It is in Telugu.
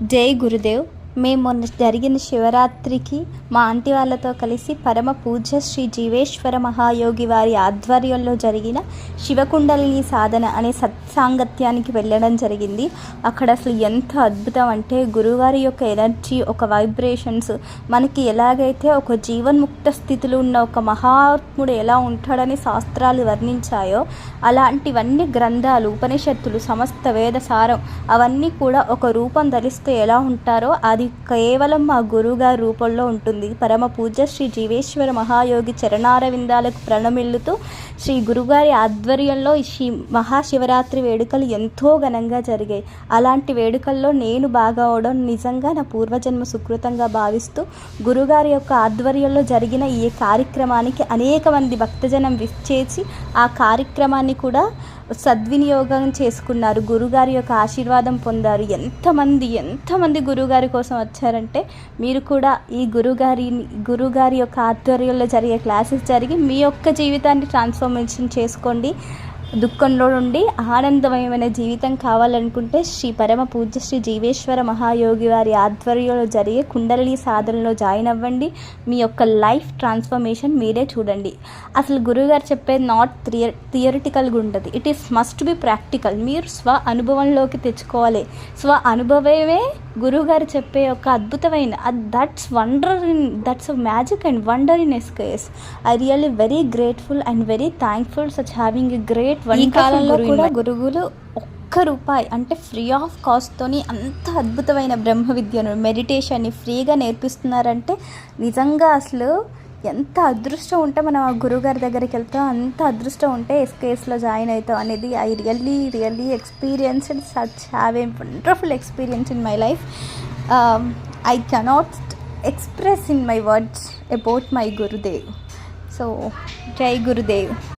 జై గురుదేవ్. మేము మొన్న జరిగిన శివరాత్రికి మా ఆంటీ వాళ్ళతో కలిసి పరమ పూజ్య శ్రీ జీవేశ్వర మహాయోగి వారి ఆధ్వర్యంలో జరిగిన శివకుండలిని సాధన అనే సత్సాంగత్యానికి వెళ్ళడం జరిగింది. అక్కడ అసలు ఎంత అద్భుతం అంటే గురువారి యొక్క ఎనర్జీ, ఒక వైబ్రేషన్స్, మనకి ఎలాగైతే ఒక జీవన్ముక్త స్థితిలో ఉన్న ఒక మహాత్ముడు ఎలా ఉంటాడని శాస్త్రాలు వర్ణించాయో అలాంటివన్నీ గ్రంథాలు, ఉపనిషత్తులు, సమస్త వేదసారం అవన్నీ కూడా ఒక రూపం ధరిస్తే ఎలా ఉంటారో అది కేవలం మా గురువుగారి రూపంలో ఉంటుంది. పరమ పూజ్య శ్రీ జీవేశ్వర మహాయోగి చరణారవిందాలకు ప్రణమిల్లుతూ శ్రీ గురుగారి ఆధ్వర్యంలో ఈ మహాశివరాత్రి వేడుకలు ఎంతో ఘనంగా జరిగాయి. అలాంటి వేడుకల్లో నేను బాగా అవడం నిజంగా నా పూర్వజన్మ సుకృతంగా భావిస్తూ గురుగారి యొక్క ఆధ్వర్యంలో జరిగిన ఈ కార్యక్రమానికి అనేక మంది భక్తజనం విచ్చేసి ఆ కార్యక్రమాన్ని కూడా సద్వినియోగం చేసుకున్నారు. గురుగారి యొక్క ఆశీర్వాదం పొందారు. ఎంతమంది గురుగారి కోసం వచ్చారంటే మీరు కూడా ఈ గురుగారి యొక్క ఆధ్వర్యంలో జరిగే క్లాసెస్ జరిగి మీ యొక్క జీవితాన్ని ట్రాన్స్ఫర్మేషన్ చేసుకోండి. దుఃఖంలో నుండి ఆనందమయమైన జీవితం కావాలనుకుంటే శ్రీ పరమ పూజ్య శ్రీ జీవేశ్వర మహాయోగి వారి ఆధ్వర్యంలో జరిగే కుండలిని సాధనలో జాయిన్ అవ్వండి. మీ యొక్క లైఫ్ ట్రాన్స్ఫర్మేషన్ మీరే చూడండి. అసలు గురువుగారు చెప్పేది నాట్ థియరిటికల్గా ఉంటుంది, it is must be practical. మీరు స్వ అనుభవంలోకి తెచ్చుకోవాలి. స్వ అనుభవమే గురువుగారు చెప్పే ఒక అద్భుతమైన that's magic and wonder in SK's. I really very grateful and very thankful such having a great. ఈ కాలంలో కూడా గురువులు ₹1 అంటే ఫ్రీ ఆఫ్ కాస్ట్తోని అంత అద్భుతమైన బ్రహ్మ విద్యను, మెడిటేషన్ని ఫ్రీగా నేర్పిస్తున్నారంటే నిజంగా అసలు ఎంత అదృష్టం ఉంటే మనం ఆ గురువుగారి దగ్గరికి వెళ్తాం, అంత అదృష్టం ఉంటే ఎస్కేఎస్లో జాయిన్ అవుతాం అనేది I really experienced such have a wonderful experience in my life. I cannot express in my words about my Gurudev. So, Jai Gurudev.